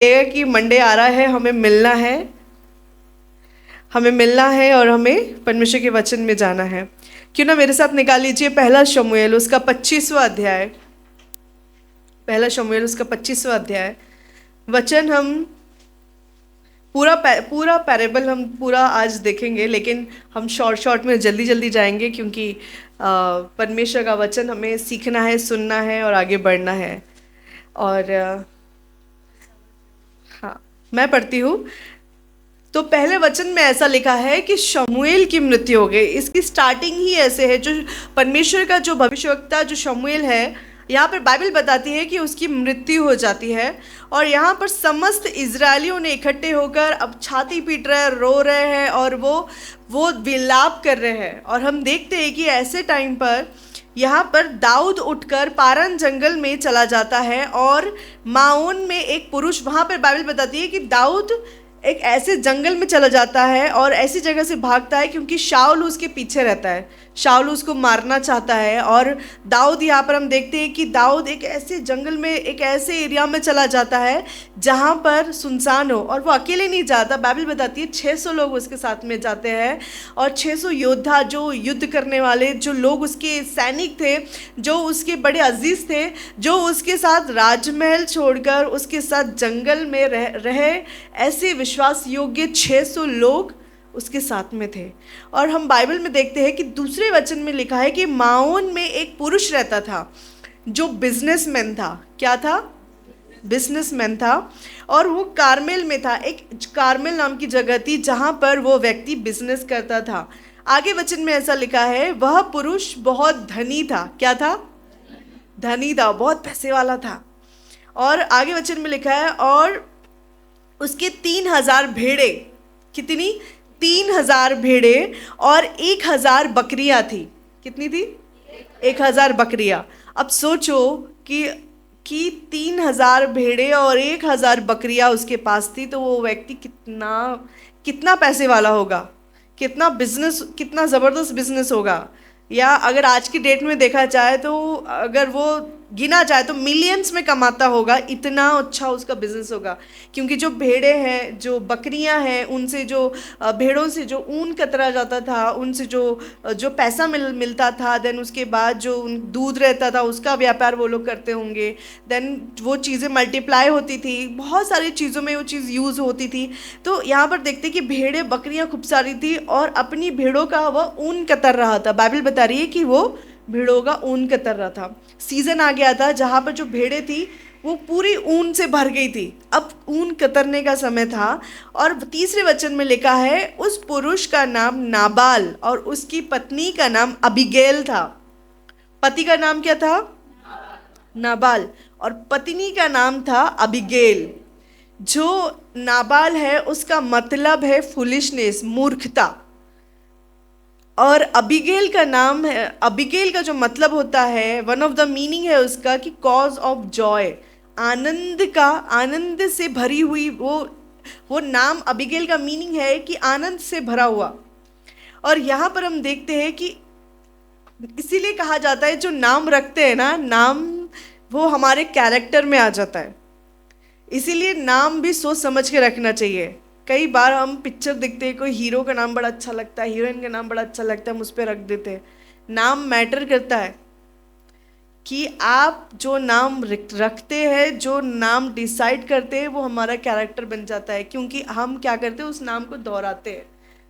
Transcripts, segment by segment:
कि मंडे आ रहा है, हमें मिलना है और हमें परमेश्वर के वचन में जाना है। क्यों ना मेरे साथ निकाल लीजिए पहला शमूएल उसका 25वां अध्याय। पहला शमूएल उसका 25वां अध्याय। वचन हम पूरा पैरेबल हम पूरा आज देखेंगे, लेकिन हम शॉर्ट शॉर्ट में जल्दी जल्दी जाएंगे क्योंकि परमेश्वर का वचन हमें सीखना है, सुनना है और आगे बढ़ना है। और हाँ, मैं पढ़ती हूँ। तो पहले वचन में ऐसा लिखा है कि शमूएल की मृत्यु हो गई। इसकी स्टार्टिंग ही ऐसे है। जो परमेश्वर का जो भविष्यवक्ता जो शमूएल है, यहाँ पर बाइबल बताती है कि उसकी मृत्यु हो जाती है। और यहाँ पर समस्त इजरायलियों ने इकट्ठे होकर अब छाती पीट रहे हैं, रो रहे हैं और वो विलाप कर रहे हैं। और हम देखते हैं कि ऐसे टाइम पर यहाँ पर दाऊद उठकर पारन जंगल में चला जाता है और माओन में एक पुरुष, वहाँ पर बाइबल बताती है कि दाऊद एक ऐसे जंगल में चला जाता है और ऐसी जगह से भागता है क्योंकि शाऊल उसके पीछे रहता है। शाऊल उसको मारना चाहता है। और दाऊद, यहाँ पर हम देखते हैं कि दाऊद एक ऐसे जंगल में, एक ऐसे एरिया में चला जाता है जहाँ पर सुनसान हो। और वो अकेले नहीं जाता, बाइबल बताती है 600 लोग उसके साथ में जाते हैं। और 600 योद्धा, जो युद्ध करने वाले, जो लोग उसके सैनिक थे, जो उसके बड़े अजीज थे, जो उसके साथ राजमहल छोड़कर उसके साथ जंगल में रहे, ऐसे विश्वास योग्य 600 लोग उसके साथ में थे। और हम बाइबल में देखते हैं कि दूसरे वचन में लिखा है कि माओन में एक पुरुष रहता था जो बिजनेसमैन था। क्या था? बिजनेसमैन था। और वो कारमेल में था। एक कारमेल नाम की जगह थी जहाँ पर वो व्यक्ति बिजनेस करता था। आगे वचन में ऐसा लिखा है, वह पुरुष बहुत धनी था। क्या था? धनी था, बहुत पैसे वाला था। और आगे वचन में लिखा है, और उसके 3000 भेड़े, कितनी? 3000 भेड़े और 1000 बकरियां थी। कितनी थी? 1000 बकरियां। अब सोचो कि 3000 भेड़े और 1000 बकरियां उसके पास थी, तो वो व्यक्ति कितना कितना पैसे वाला होगा, कितना ज़बरदस्त बिजनेस होगा। या अगर आज की डेट में देखा जाए तो अगर वो गिना जाए तो मिलियंस में कमाता होगा। इतना अच्छा उसका बिजनेस होगा। क्योंकि जो भेड़े हैं, जो बकरियां हैं, उनसे जो भेड़ों से जो ऊन कतरा जाता था, उनसे जो पैसा मिलता था, देन उसके बाद जो दूध रहता था उसका व्यापार वो लोग करते होंगे। देन वो चीज़ें मल्टीप्लाई होती थी, बहुत सारी चीज़ों में वो चीज़ यूज़ होती थी। तो यहाँ पर देखते कि भेड़ें बकरियां खूब सारी थी और अपनी भेड़ों का वह ऊन कतर रहा था। बाइबल बता रही है कि वो भेड़ों का ऊन कतर रहा था। सीजन आ गया था जहाँ पर जो भेड़ें थी वो पूरी ऊन से भर गई थी। अब ऊन कतरने का समय था। और तीसरे वचन में लिखा है, उस पुरुष का नाम नाबाल और उसकी पत्नी का नाम अबीगैल था। पति का नाम क्या था? नाबाल। और पत्नी का नाम था अबीगैल। जो नाबाल है उसका मतलब है फुलिशनेस, मूर्खता। और अबीगैल का जो मतलब होता है, वन ऑफ द मीनिंग है उसका कि कॉज ऑफ जॉय, आनंद से भरी हुई। वो नाम अबीगैल का मीनिंग है कि आनंद से भरा हुआ। और यहाँ पर हम देखते हैं कि इसीलिए कहा जाता है जो नाम रखते हैं ना, नाम वो हमारे कैरेक्टर में आ जाता है। इसीलिए नाम भी सोच समझ के रखना चाहिए। कई बार हम पिक्चर देखते हैं, कोई हीरो का नाम बड़ा अच्छा लगता है, हीरोइन का नाम बड़ा अच्छा लगता है, हम उस पर रख देते हैं। नाम मैटर करता है कि आप जो नाम रखते हैं, जो नाम डिसाइड करते हैं, वो हमारा कैरेक्टर बन जाता है। क्योंकि हम क्या करते हैं, उस नाम को दोहराते हैं,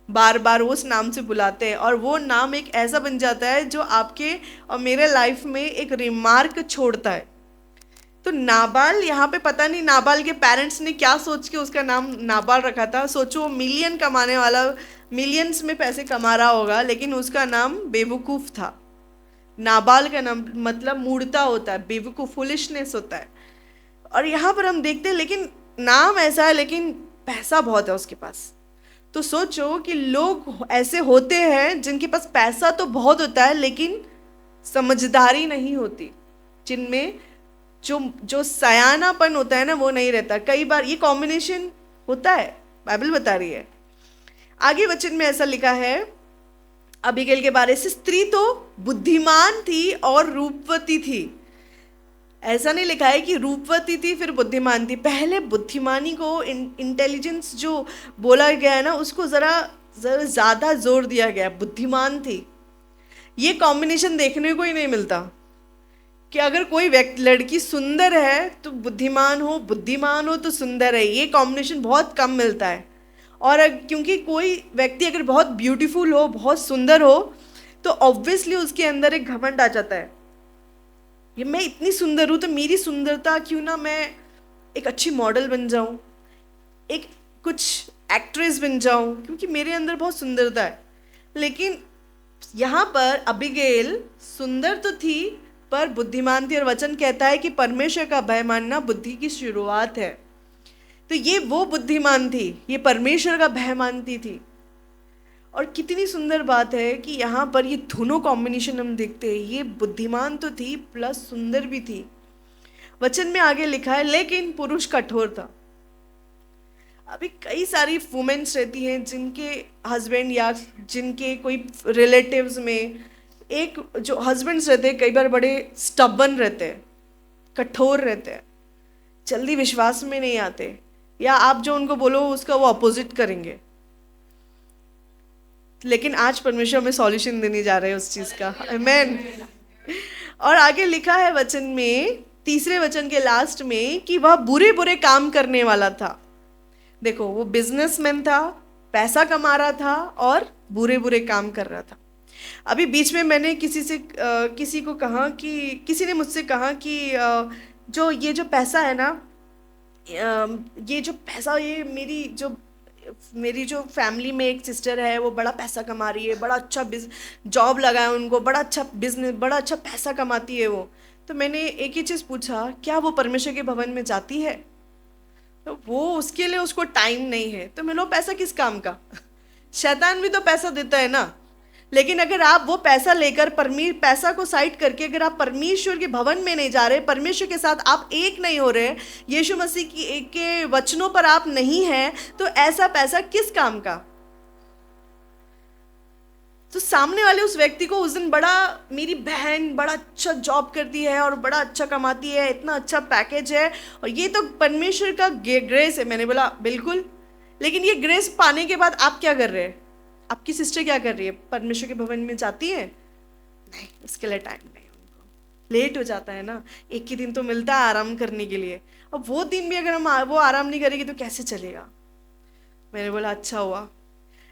बार बार उस नाम से बुलाते हैं। और वो नाम एक ऐसा बन जाता है जो आपके और मेरे लाइफ में एक रिमार्क छोड़ता है। तो नाबाल, यहाँ पे पता नहीं नाबाल के पेरेंट्स ने क्या सोच के उसका नाम नाबाल रखा था। सोचो, मिलियन कमाने वाला, मिलियंस में पैसे कमा रहा होगा, लेकिन उसका नाम बेवकूफ़ था। नाबाल का नाम मतलब मूर्खता होता है, बेवकूफ़, फुलिशनेस होता है। और यहाँ पर हम देखते हैं, लेकिन नाम ऐसा है, लेकिन पैसा बहुत है उसके पास। तो सोचो कि लोग ऐसे होते हैं जिनके पास पैसा तो बहुत होता है लेकिन समझदारी नहीं होती, जिनमें जो सयानापन होता है ना, वो नहीं रहता। कई बार ये कॉम्बिनेशन होता है, बाइबल बता रही है। आगे वचन में ऐसा लिखा है अबीगैल के बारे से, स्त्री तो बुद्धिमान थी और रूपवती थी। ऐसा नहीं लिखा है कि रूपवती थी फिर बुद्धिमान थी। पहले बुद्धिमानी को, इंटेलिजेंस जो बोला गया है ना, उसको जरा जरा ज्यादा जोर दिया गया है। बुद्धिमान थी, ये कॉम्बिनेशन देखने को ही नहीं मिलता कि अगर कोई व्यक्ति, लड़की सुंदर है तो बुद्धिमान हो, बुद्धिमान हो तो सुंदर है। ये कॉम्बिनेशन बहुत कम मिलता है। और क्योंकि कोई व्यक्ति अगर बहुत ब्यूटीफुल हो, बहुत सुंदर हो, तो ऑब्वियसली उसके अंदर एक घमंड आ जाता है। ये मैं इतनी सुंदर हूँ तो मेरी सुंदरता क्यों ना मैं एक अच्छी मॉडल बन जाऊं, एक कुछ एक्ट्रेस बन जाऊं, क्योंकि मेरे अंदर बहुत सुंदरता है। लेकिन यहाँ पर अबिगेल सुंदर तो थी पर बुद्धिमान थी, और वचन कहता है कि परमेश्वर का भय मानना बुद्धि की शुरुआत है। तो ये वो बुद्धिमान थी, ये परमेश्वर का भय मानती थी। और कितनी सुंदर बात है कि यहाँ पर ये दोनों कॉम्बिनेशन हम देखते हैं। ये बुद्धिमान तो थी प्लस सुंदर भी थी। वचन में आगे लिखा है लेकिन पुरुष कठोर था। अभी कई सारी वुमेन्स रहती हैं जिनके हस्बैंड या जिनके कोई रिलेटिव्स में एक जो हस्बैंड्स रहते हैं कई बार बड़े स्टबन रहते हैं, कठोर रहते हैं, जल्दी विश्वास में नहीं आते, या आप जो उनको बोलो उसका वो अपोजिट करेंगे। लेकिन आज परमेश्वर हमें सॉल्यूशन देने जा रहे हैं उस चीज का। आमेन। और आगे लिखा है वचन में, तीसरे वचन के लास्ट में, कि वह बुरे बुरे काम करने वाला था। देखो, वो बिजनेसमैन था, पैसा कमा रहा था और बुरे बुरे काम कर रहा था। अभी बीच में मैंने किसी को कहा कि, किसी ने मुझसे कहा कि जो ये जो पैसा है ना, ये जो पैसा, ये मेरी जो फैमिली में एक सिस्टर है, वो बड़ा पैसा कमा रही है, बड़ा अच्छा जॉब लगा है उनको, बड़ा अच्छा बिजनेस, बड़ा अच्छा पैसा कमाती है वो। तो मैंने एक ही चीज़ पूछा, क्या वो परमेश्वर के भवन में जाती है? तो वो, उसके लिए उसको टाइम नहीं है। तो मैं लो, पैसा किस काम का? शैतान भी तो पैसा देता है ना। लेकिन अगर आप वो पैसा लेकर पैसा को साइड करके अगर आप परमेश्वर के भवन में नहीं जा रहे, परमेश्वर के साथ आप एक नहीं हो रहे, यीशु मसीह के वचनों पर आप नहीं हैं, तो ऐसा पैसा किस काम का? तो सामने वाले उस व्यक्ति को उस दिन बड़ा, मेरी बहन बड़ा अच्छा जॉब करती है और बड़ा अच्छा कमाती है, इतना अच्छा पैकेज है, और ये तो परमेश्वर का ग्रेस है। मैंने बोला बिल्कुल, लेकिन ये ग्रेस पाने के बाद आप क्या कर रहे हैं? आपकी सिस्टर क्या कर रही है? परमेश्वर के भवन में जाती है? नहीं, उसके लिए टाइम नहीं, उनको लेट हो जाता है ना। एक ही दिन तो मिलता है आराम करने के लिए, अब वो दिन भी अगर हम वो आराम नहीं करेंगे तो कैसे चलेगा? मैंने बोला अच्छा हुआ,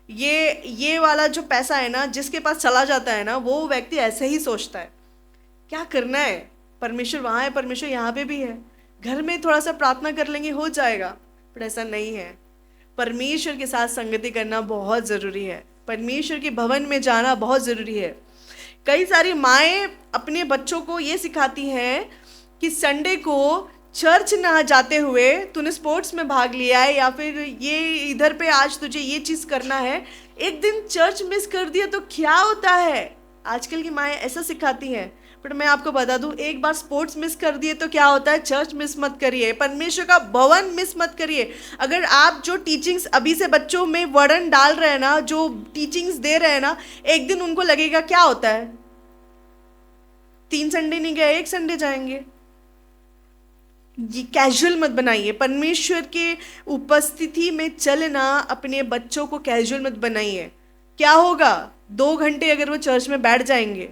ये वाला जो पैसा है ना, जिसके पास चला जाता है ना, वो व्यक्ति ऐसे ही सोचता है क्या करना है, परमेश्वर वहाँ है, परमेश्वर यहाँ पे भी है, घर में थोड़ा सा प्रार्थना कर लेंगे हो जाएगा। पर ऐसा नहीं है। परमेश्वर के साथ संगति करना बहुत ज़रूरी है, परमेश्वर के भवन में जाना बहुत ज़रूरी है। कई सारी माएँ अपने बच्चों को ये सिखाती हैं कि संडे को चर्च ना जाते हुए तूने स्पोर्ट्स में भाग लिया है, या फिर ये इधर पे आज तुझे ये चीज़ करना है, एक दिन चर्च मिस कर दिया तो क्या होता है? आजकल की माएँ ऐसा सिखाती हैं। पर मैं आपको बता दूं, एक बार स्पोर्ट्स मिस कर दिए तो क्या होता है? चर्च मिस मत करिए, परमेश्वर का भवन मिस मत करिए। अगर आप जो टीचिंग्स अभी से बच्चों में वर्डन डाल रहे हैं ना, जो टीचिंग्स दे रहे हैं ना, एक दिन उनको लगेगा क्या होता है, 3 संडे नहीं गए, 1 संडे जाएंगे। ये कैजुअल मत बनाइए। परमेश्वर के उपस्थिति में चलना, अपने बच्चों को कैजुअल मत बनाइए। क्या होगा? 2 घंटे अगर वो चर्च में बैठ जाएंगे,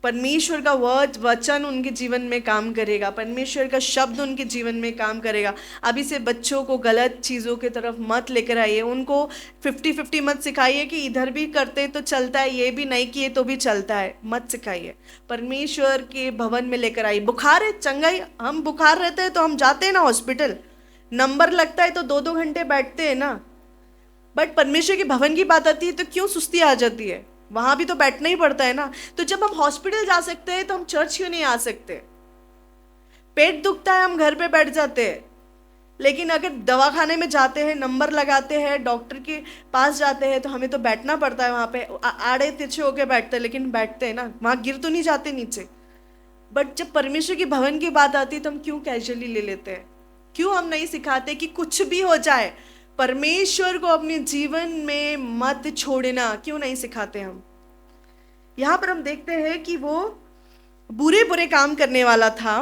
परमेश्वर का वचन उनके जीवन में काम करेगा, परमेश्वर का शब्द उनके जीवन में काम करेगा। अभी से बच्चों को गलत चीज़ों की तरफ मत लेकर आइए, उनको 50-50 मत सिखाइए कि इधर भी करते तो चलता है, ये भी नहीं किए तो भी चलता है, मत सिखाइए। परमेश्वर के भवन में लेकर आइए। बुखार है, चंगाई, हम बुखार रहते हैं तो हम जाते हैं ना हॉस्पिटल, नंबर लगता है तो 2-2 घंटे बैठते हैं ना। बट परमेश्वर के भवन की बात आती है तो क्यों सुस्ती आ जाती है? वहां भी तो बैठना ही पड़ता है ना। तो जब हम हॉस्पिटल जा सकते हैं तो हम चर्च क्यों नहीं आ सकते? पेट दुखता है, हम घर पे बैठ जाते हैं, लेकिन अगर दवाखाने में जाते हैं, नंबर लगाते हैं, डॉक्टर के पास जाते हैं, तो हमें तो बैठना पड़ता है। वहां पे आड़े तिरछे होके बैठते हैं, लेकिन बैठते हैं ना, वहां गिर तो नहीं जाते नीचे। बट जब परमेश्वर के भवन की बात आती है तो हम क्यों कैजुअली ले लेते हैं? क्यों हम नहीं सिखाते कि कुछ भी हो जाए परमेश्वर को अपने जीवन में मत छोड़ना? क्यों नहीं सिखाते हम? यहाँ पर हम देखते हैं कि वो बुरे बुरे काम करने वाला था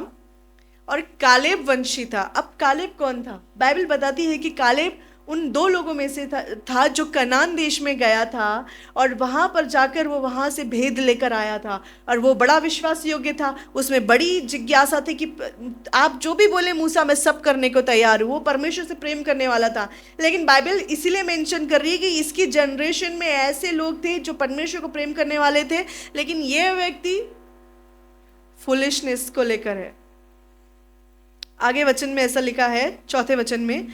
और कालेब वंशी था। अब कालेब कौन था? बाइबल बताती है कि कालेब उन दो लोगों में से था जो कनान देश में गया था और वहाँ पर जाकर वो वहाँ से भेद लेकर आया था और वो बड़ा विश्वास योग्य था। उसमें बड़ी जिज्ञासा थी कि आप जो भी बोले मूसा मैं सब करने को तैयार हूँ। वो परमेश्वर से प्रेम करने वाला था। लेकिन बाइबल इसीलिए मेंशन कर रही है कि इसकी जनरेशन में ऐसे लोग थे जो परमेश्वर को प्रेम करने वाले थे, लेकिन ये व्यक्ति फुलिशनेस को लेकर है। आगे वचन में ऐसा लिखा है, चौथे वचन में,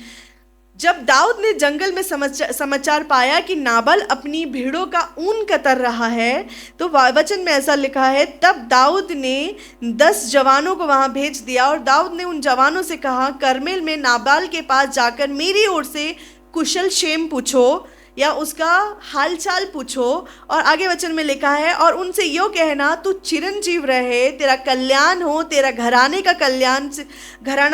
जब दाऊद ने जंगल में समाचार पाया कि नाबाल अपनी भेड़ों का ऊन कतर रहा है, तो वचन में ऐसा लिखा है, तब दाऊद ने 10 जवानों को वहां भेज दिया और दाऊद ने उन जवानों से कहा, करमेल में नाबाल के पास जाकर मेरी ओर से कुशल क्षेम पूछो या उसका हालचाल पूछो। और आगे वचन में लिखा है, और उनसे यो कहना, तू चिरंजीव रहे, तेरा कल्याण हो, तेरा घराना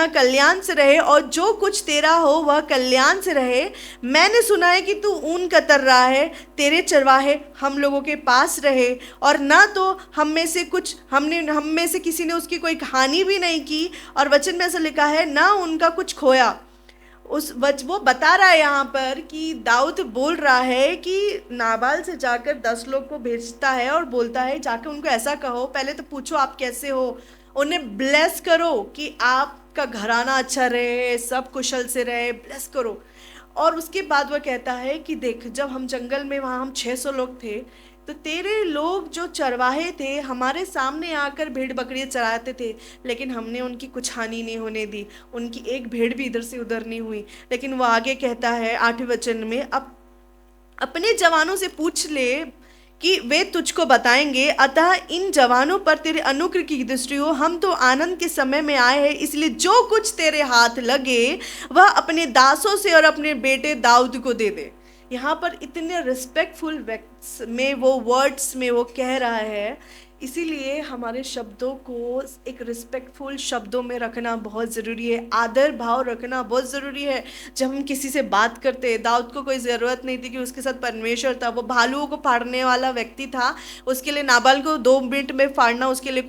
कल्याण से रहे और जो कुछ तेरा हो वह कल्याण से रहे। मैंने सुना है कि तू ऊन कतर रहा है, तेरे चरवाहे हम लोगों के पास रहे और ना तो हम में से किसी ने उसकी कोई हानि भी नहीं की। और वचन में ऐसा लिखा है, ना उनका कुछ खोया। वो बता रहा है यहाँ पर कि दाऊद बोल रहा है कि नाबाल से जाकर 10 लोग को भेजता है और बोलता है, जाकर उनको ऐसा कहो, पहले तो पूछो आप कैसे हो, उन्हें ब्लेस करो कि आपका घराना अच्छा रहे, सब कुशल से रहे, ब्लेस करो। और उसके बाद वह कहता है कि देख, जब हम जंगल में वहाँ हम 600 लोग थे, तो तेरे लोग जो चरवाहे थे हमारे सामने आकर भेड़ बकरियाँ चराते थे, लेकिन हमने उनकी कुछ हानि नहीं होने दी, उनकी एक भेड़ भी इधर से उधर नहीं हुई। लेकिन वो आगे कहता है 8वें वचन में, अब अपने जवानों से पूछ ले कि वे तुझको बताएंगे, अतः इन जवानों पर तेरे अनुग्रह की दृष्टि हो। हम तो आनंद के समय में आए हैं, इसलिए जो कुछ तेरे हाथ लगे वह अपने दासों से और अपने बेटे दाऊद को दे दे। यहाँ पर इतने रिस्पेक्टफुल में वो वर्ड्स में वो कह रहा है, इसीलिए हमारे शब्दों को एक रिस्पेक्टफुल शब्दों में रखना बहुत ज़रूरी है, आदर भाव रखना बहुत ज़रूरी है। जब हम किसी से बात करते हैं, दाऊद को कोई ज़रूरत नहीं थी कि उसके साथ परमेश्वर था, वो भालुओं को फाड़ने वाला व्यक्ति था, उसके लिए नाबाल को 2 मिनट में फाड़ना उसके लिए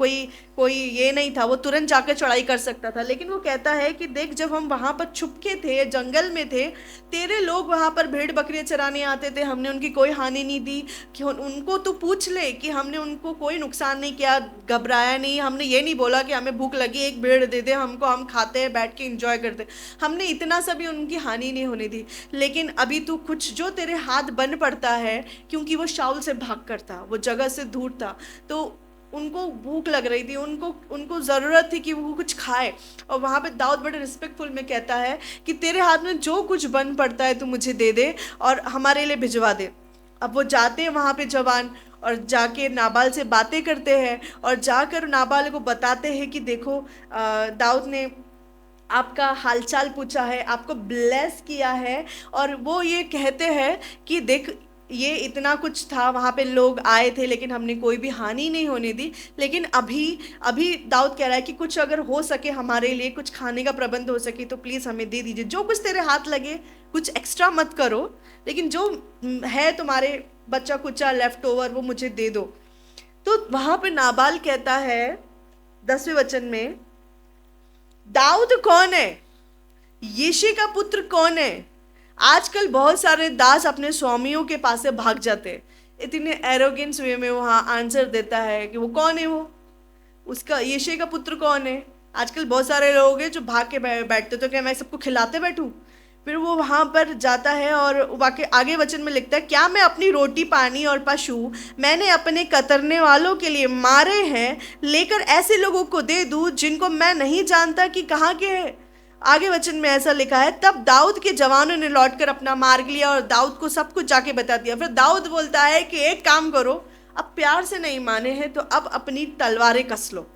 कोई ये नहीं था, वो तुरंत जाकर चढ़ाई कर सकता था। लेकिन वो कहता है कि देख, जब हम वहाँ पर छुपके थे, जंगल में थे, तेरे लोग वहाँ पर भेड़ बकरियाँ चराने आते थे, हमने उनकी कोई हानि नहीं दी, कि उनको तो पूछ ले कि हमने उनको कोई नुकसान नहीं किया, घबराया नहीं, हमने ये नहीं बोला कि हमें भूख लगी एक भेड़ दे दे हमको, हम खाते हैं बैठ के एंजॉय करते, हमने इतना सा भी उनकी हानि नहीं होने दी। लेकिन अभी तू कुछ जो तेरे हाथ बन पड़ता है, क्योंकि वो शाऊल से भाग कर था, वो जगह से दूर था, तो उनको भूख लग रही थी, उनको ज़रूरत थी कि वो कुछ खाए। और वहाँ पे दाऊद बड़े रिस्पेक्टफुल में कहता है कि तेरे हाथ में जो कुछ बन पड़ता है तू मुझे दे दे और हमारे लिए भिजवा दे। अब वो जाते हैं वहाँ पे जवान और जाके नाबाल से बातें करते हैं और जाकर नाबाल को बताते हैं कि देखो, दाऊद ने आपका हालचाल पूछा है, आपको ब्लेस किया है। और वो ये कहते हैं कि देख, ये इतना कुछ था, वहाँ पे लोग आए थे लेकिन हमने कोई भी हानि नहीं होने दी। लेकिन अभी दाऊद कह रहा है कि कुछ अगर हो सके हमारे लिए, कुछ खाने का प्रबंध हो सके तो प्लीज़ हमें दे दीजिए, जो कुछ तेरे हाथ लगे, कुछ एक्स्ट्रा मत करो, लेकिन जो है तुम्हारे बच्चा कुचा लेफ्ट ओवर वो मुझे दे दो। तो वहाँ पे नाबाल कहता है 10वें वचन में, दाऊद कौन है? यिशै का पुत्र कौन है? आजकल बहुत सारे दास अपने स्वामियों के पास से भाग जाते हैं, इतने एरोगेंस वे में वहाँ आंसर देता है कि वो कौन है, वो उसका यिशै का पुत्र कौन है। आजकल बहुत सारे लोग हैं जो भाग के बैठते, तो क्या मैं सबको खिलाते बैठूं? फिर वो वहाँ पर जाता है और वाकई आगे वचन में लिखता है, क्या मैं अपनी रोटी पानी और पशु मैंने अपने कतरने वालों के लिए मारे हैं लेकर ऐसे लोगों को दे दूँ जिनको मैं नहीं जानता कि कहाँ के हैं। आगे वचन में ऐसा लिखा है, तब दाऊद के जवानों ने लौटकर अपना मार्ग लिया और दाऊद को सब कुछ जाके बता दिया। फिर दाऊद बोलता है कि एक काम करो, अब प्यार से नहीं माने हैं तो अब अपनी तलवारें कस लो।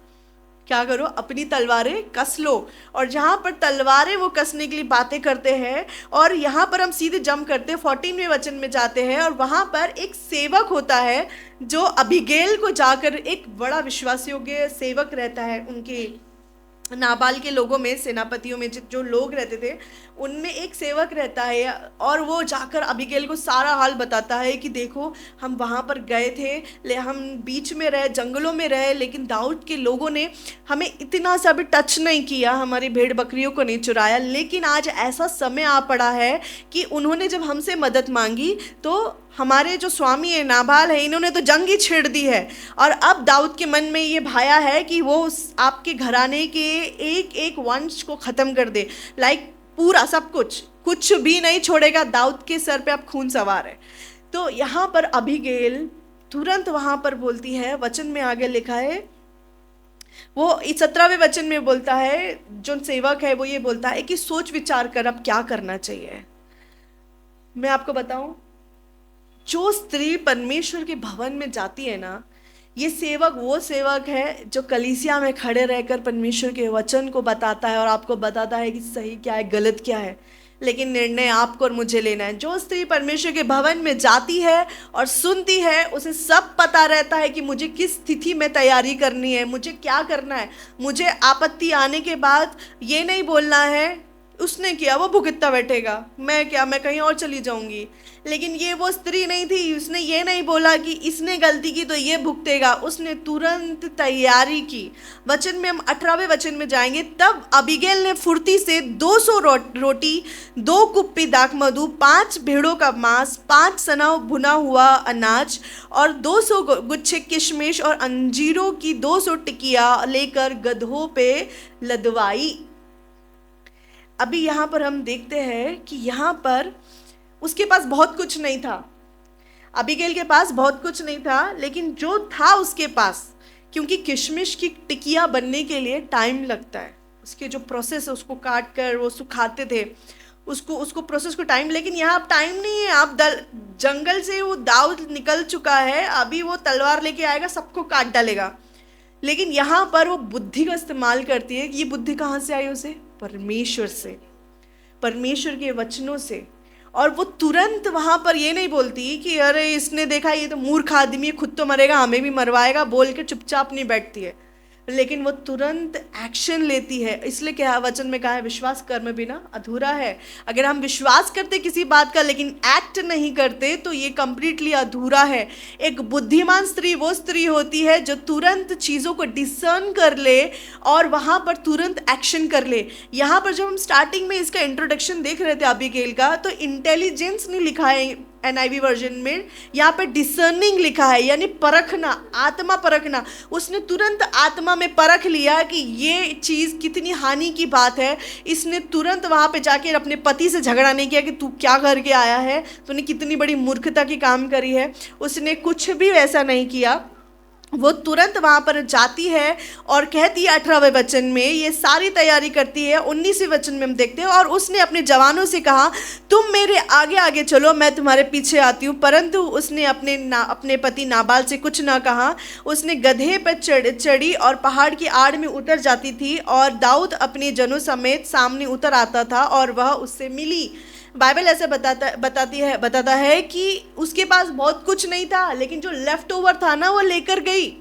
क्या करो? अपनी तलवारें कस लो। और जहाँ पर तलवारें वो कसने के लिए बातें करते हैं, और यहाँ पर हम सीधे जंप करते हैं 14वें वचन में जाते हैं, और वहाँ पर एक सेवक होता है जो अबीगैल को जाकर, एक बड़ा विश्वास योग्य सेवक रहता है उनके नाबाल के लोगों में, सेनापतियों में जो लोग रहते थे, उनमें एक सेवक रहता है और वो जाकर अबीगैल को सारा हाल बताता है कि देखो, हम वहाँ पर गए थे, हम बीच में रहे, जंगलों में रहे, लेकिन दाऊद के लोगों ने हमें इतना सा भी टच नहीं किया, हमारी भेड़ बकरियों को नहीं चुराया। लेकिन आज ऐसा समय आ पड़ा है कि उन्होंने जब हमसे मदद मांगी तो हमारे जो स्वामी है नाबाल है, इन्होंने तो जंग ही छेड़ दी है। और अब दाऊद के मन में ये भाया है कि वो आपके घराने के एक एक वंश को ख़त्म कर दे, लाइक पूरा सब कुछ, कुछ भी नहीं छोड़ेगा। दाऊद के सर पे अब खून सवार है। तो यहाँ पर अबीगैल तुरंत वहाँ पर बोलती है, वचन में आगे लिखा है, वो 17वें वचन में बोलता है, जो सेवक है वो ये बोलता है कि सोच विचार कर अब क्या करना चाहिए। मैं आपको बताऊं, जो स्त्री परमेश्वर के भवन में जाती है ना, ये सेवक वो सेवक है जो कलीसिया में खड़े रहकर परमेश्वर के वचन को बताता है और आपको बताता है कि सही क्या है, गलत क्या है, लेकिन निर्णय आपको और मुझे लेना है। जो स्त्री परमेश्वर के भवन में जाती है और सुनती है, उसे सब पता रहता है कि मुझे किस स्थिति में तैयारी करनी है, मुझे क्या करना है। मुझे आपत्ति आने के बाद ये नहीं बोलना है उसने किया वो भुगतता बैठेगा, मैं क्या, मैं कहीं और चली जाऊंगी। लेकिन ये वो स्त्री नहीं थी, उसने ये नहीं बोला कि इसने गलती की तो ये भुगतेगा, उसने तुरंत तैयारी की। वचन में हम 18वें वचन में जाएंगे, तब अबीगैल ने फुर्ती से 200 रोटी, 2 कुप्पी दाख मधु, 5 भेड़ों का मांस, 5 सना भुना हुआ अनाज और 200 गुच्छे किशमिश और अंजीरों की 200 टिकिया लेकर गधों पे लदवाई। अभी यहाँ पर हम देखते हैं कि यहाँ पर उसके पास बहुत कुछ नहीं था, अबीगैल के पास बहुत कुछ नहीं था, लेकिन जो था उसके पास, क्योंकि किशमिश की टिकिया बनने के लिए टाइम लगता है, उसके जो प्रोसेस है, उसको काट कर वो सुखाते थे, उसको प्रोसेस को टाइम, लेकिन यहाँ अब टाइम नहीं है। आप जंगल से वो दाऊद निकल चुका है, अभी वो तलवार लेके आएगा, सबको काट डालेगा। लेकिन यहाँ पर वो बुद्धि का इस्तेमाल करती है। ये बुद्धि कहाँ से आई उसे? परमेश्वर से, परमेश्वर के वचनों से। और वो तुरंत वहाँ पर ये नहीं बोलती कि अरे इसने देखा ये तो मूर्ख आदमी है, खुद तो मरेगा हमें भी मरवाएगा, बोल के चुपचाप नहीं बैठती है, लेकिन वो तुरंत एक्शन लेती है। इसलिए क्या वचन में कहा है, विश्वास कर्म बिना अधूरा है। अगर हम विश्वास करते किसी बात का लेकिन एक्ट नहीं करते तो ये कंप्लीटली अधूरा है। एक बुद्धिमान स्त्री वो स्त्री होती है जो तुरंत चीज़ों को डिसर्न कर ले और वहाँ पर तुरंत एक्शन कर ले। यहाँ पर जब हम स्टार्टिंग में इसका इंट्रोडक्शन देख रहे थे अबीगैल का, तो इंटेलिजेंस नहीं लिखा है NIV वर्जन में, यहाँ पे डिसर्निंग लिखा है, यानी परखना, आत्मा परखना। उसने तुरंत आत्मा में परख लिया कि ये चीज़ कितनी हानि की बात है। इसने तुरंत वहाँ पे जाके अपने पति से झगड़ा नहीं किया कि तू क्या करके आया है, तूने कितनी बड़ी मूर्खता की काम करी है, उसने कुछ भी वैसा नहीं किया। वो तुरंत वहाँ पर जाती है और कहती है 18वें वचन में, ये सारी तैयारी करती है। 19वें वचन में हम देखते हैं, और उसने अपने जवानों से कहा तुम मेरे आगे आगे चलो, मैं तुम्हारे पीछे आती हूँ। परंतु उसने अपने पति नाबाल से कुछ ना कहा। उसने गधे पर चढ़ी और पहाड़ की आड़ में उतर जाती थी, और दाऊद अपने जनों समेत सामने उतर आता था और वह उससे मिली। बाइबल ऐसे बताता है कि उसके पास बहुत कुछ नहीं था, लेकिन जो लेफ्ट ओवर था ना वो लेकर गई।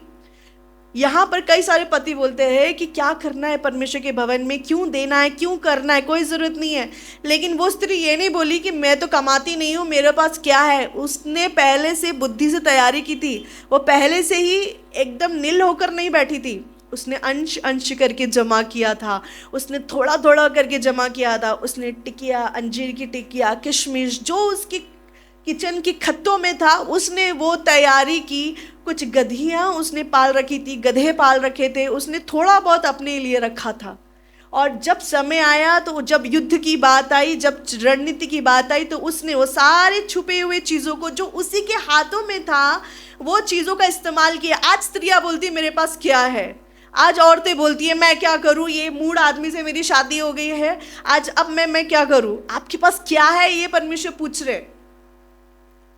यहाँ पर कई सारे पति बोलते हैं कि क्या करना है परमेश्वर के भवन में, क्यों देना है, क्यों करना है, कोई ज़रूरत नहीं है। लेकिन वो स्त्री ये नहीं बोली कि मैं तो कमाती नहीं हूँ, मेरे पास क्या है। उसने पहले से बुद्धि से तैयारी की थी, वो पहले से ही एकदम नील होकर नहीं बैठी थी। उसने अंश अंश करके जमा किया था, उसने थोड़ा थोड़ा करके जमा किया था। उसने टिकिया, अंजीर की टिकिया, किशमिश, जो उसकी किचन की खत्तों में था, उसने वो तैयारी की। कुछ गधियाँ उसने पाल रखी थी, गधे पाल रखे थे, उसने थोड़ा बहुत अपने लिए रखा था। और जब समय आया, तो जब युद्ध की बात आई, जब रणनीति की बात आई, तो उसने वो सारे छुपे हुए चीज़ों को जो उसी के हाथों में था, वो चीज़ों का इस्तेमाल किया। आज स्त्रियाँ बोलती मेरे पास क्या है, आज औरतें बोलती है मैं क्या करूं, ये मूड आदमी से मेरी शादी हो गई है, आज अब मैं क्या करूं। आपके पास क्या है, ये परमेश्वर पूछ रहे।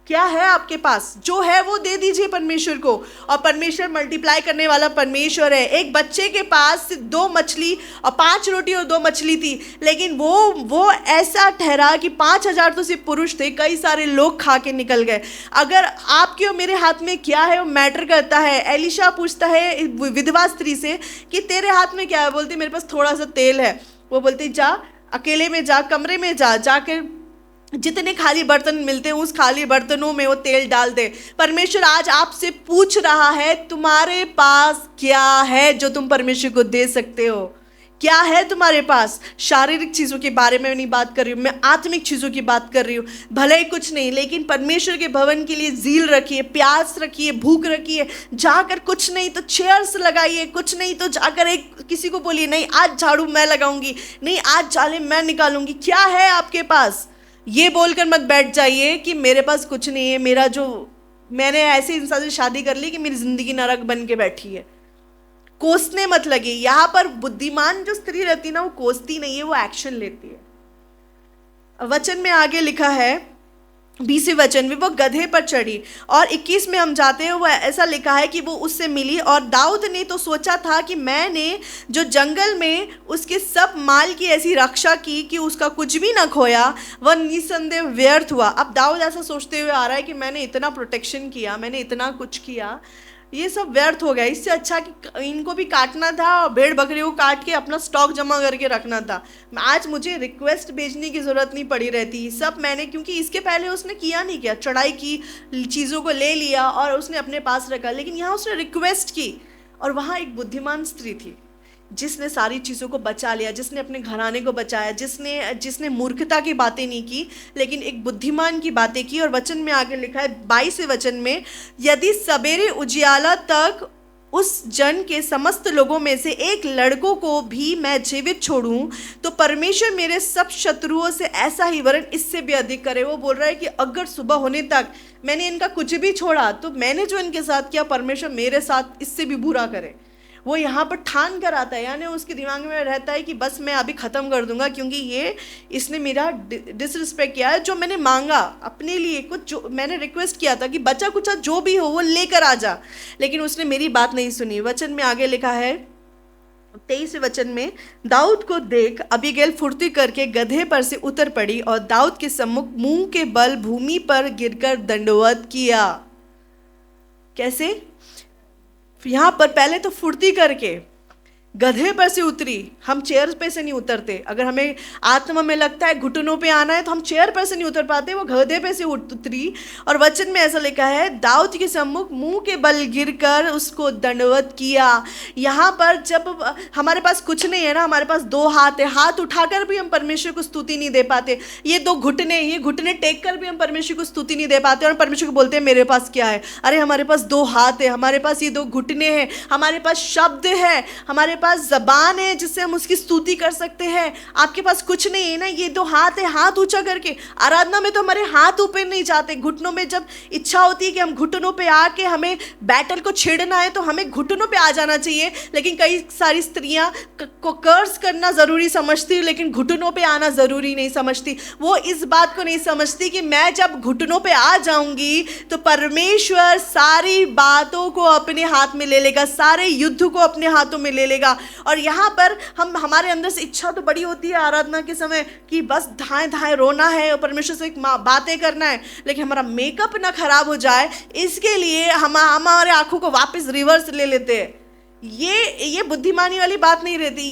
क्या है आपके पास? जो है वो दे दीजिए परमेश्वर को, और परमेश्वर मल्टीप्लाई करने वाला परमेश्वर है। एक बच्चे के पास 2 मछली और 5 रोटी और 2 मछली थी, लेकिन वो ऐसा ठहरा कि 5,000 तो सिर्फ पुरुष थे, कई सारे लोग खा के निकल गए। अगर आपके और मेरे हाथ में क्या है वो मैटर करता है। एलिशा पूछता है विधवा स्त्री से कि तेरे हाथ में क्या है? बोलती मेरे पास थोड़ा सा तेल है। वो बोलती जा अकेले में जा, कमरे में जाकर जितने खाली बर्तन मिलते हैं उस खाली बर्तनों में वो तेल डाल दे। परमेश्वर आज आपसे पूछ रहा है तुम्हारे पास क्या है जो तुम परमेश्वर को दे सकते हो? क्या है तुम्हारे पास? शारीरिक चीज़ों के बारे में नहीं बात कर रही हूँ मैं, आत्मिक चीज़ों की बात कर रही हूँ। भले ही कुछ नहीं, लेकिन परमेश्वर के भवन के लिए ज़ील रखिए, प्यास रखिए, भूख रखिए। जाकर कुछ नहीं तो चेयर्स लगाइए, कुछ नहीं तो जाकर एक किसी को बोलिए नहीं आज झाड़ू मैं लगाऊंगी, नहीं आज जाले मैं निकालूंगी। क्या है आपके पास? ये बोलकर मत बैठ जाइए कि मेरे पास कुछ नहीं है, मैंने ऐसे इंसान से शादी कर ली कि मेरी जिंदगी नरक बन के बैठी है। कोसने मत लगे। यहाँ पर बुद्धिमान जो स्त्री रहती है ना, वो कोसती नहीं है, वो एक्शन लेती है। वचन में आगे लिखा है 20वें वचन में, वो गधे पर चढ़ी। और 21 में हम जाते हैं, वो ऐसा लिखा है कि वो उससे मिली। और दाऊद ने तो सोचा था कि मैंने जो जंगल में उसके सब माल की ऐसी रक्षा की कि उसका कुछ भी ना खोया, वह निसंदेह व्यर्थ हुआ। अब दाऊद ऐसा सोचते हुए आ रहा है कि मैंने इतना प्रोटेक्शन किया, मैंने इतना कुछ किया, ये सब व्यर्थ हो गया। इससे अच्छा कि इनको भी काटना था और भेड़ बकरियों को काट के अपना स्टॉक जमा करके रखना था। आज मुझे रिक्वेस्ट भेजने की ज़रूरत नहीं पड़ी रहती। सब मैंने, क्योंकि इसके पहले उसने किया नहीं, किया चढ़ाई की, चीज़ों को ले लिया और उसने अपने पास रखा। लेकिन यहाँ उसने रिक्वेस्ट की, और वहाँ एक बुद्धिमान स्त्री थी जिसने सारी चीज़ों को बचा लिया, जिसने अपने घराने को बचाया, जिसने मूर्खता की बातें नहीं की, लेकिन एक बुद्धिमान की बातें की। और वचन में आगे लिखा है 22वें वचन में, यदि सवेरे उजियाला तक उस जन के समस्त लोगों में से एक लड़कों को भी मैं जीवित छोड़ूं तो परमेश्वर मेरे सब शत्रुओं से ऐसा ही वरन इससे भी अधिक करे। वो बोल रहा है कि अगर सुबह होने तक मैंने इनका कुछ भी छोड़ा तो मैंने जो इनके साथ किया परमेश्वर मेरे साथ इससे भी बुरा करे। वो यहाँ पर ठान कर आता है, यानी उसके दिमाग में रहता है कि बस मैं अभी ख़त्म कर दूंगा, क्योंकि इसने मेरा डिसरिस्पेक्ट किया है। जो मैंने मांगा अपने लिए, कुछ जो मैंने रिक्वेस्ट किया था कि बचा कुचा जो भी हो वो लेकर आ जा, लेकिन उसने मेरी बात नहीं सुनी। वचन में आगे लिखा है 23वें वचन में, दाऊद को देख अबीगैल फुर्ती करके गधे पर से उतर पड़ी और दाऊद के सम्मुख मुंह के बल भूमि पर गिरकर दंडवत किया। कैसे? यहाँ पर पहले तो फुर्ती करके गधे पर से उतरी। हम चेयर पे से नहीं उतरते। अगर हमें आत्मा में लगता है घुटनों पे आना है तो हम चेयर पर से नहीं उतर पाते, वो गधे पे से उतरी। और वचन में ऐसा लिखा है, दाऊद के सम्मुख मुंह के बल गिरकर उसको दंडवत किया। यहाँ पर जब हमारे पास कुछ नहीं है ना, हमारे पास 2 हाथ है, हाथ उठाकर भी हम परमेश्वर को स्तुति नहीं दे पाते। ये 2 घुटने टेक कर भी हम परमेश्वर को स्तुति नहीं दे पाते, और परमेश्वर को बोलते हैं मेरे पास क्या है? अरे हमारे पास 2 हाथ है, हमारे पास ये 2 घुटने हैं, हमारे पास शब्द है, हमारे पास ज़बान है जिससे हम उसकी स्तुति कर सकते हैं। आपके पास कुछ नहीं है ना, ये 2 हाथ है, हाथ ऊंचा करके। आराधना में तो हमारे हाथ ऊपर नहीं जाते। घुटनों में जब इच्छा होती है कि हम घुटनों पे आके हमें बैटल को छेड़ना है तो हमें घुटनों पे आ जाना चाहिए। लेकिन कई सारी स्त्रियां को कर्स करना ज़रूरी समझती, लेकिन घुटनों पे आना ज़रूरी नहीं समझती। वो इस बात को नहीं समझती कि मैं जब घुटनों पे आ जाऊंगी तो परमेश्वर सारी बातों को अपने हाथ में ले लेगा, सारे युद्ध को अपने हाथों में ले लेगा। और यहाँ पर हमारे अंदर से इच्छा तो बड़ी होती है आराधना के समय कि बस धाएं धाएं रोना है और परमेश्वर से बातें करना है, लेकिन हमारा मेकअप ना खराब हो जाए इसके लिए हम हमारे आंखों को वापस रिवर्स ले लेते हैं। ये बुद्धिमानी वाली बात नहीं रहती।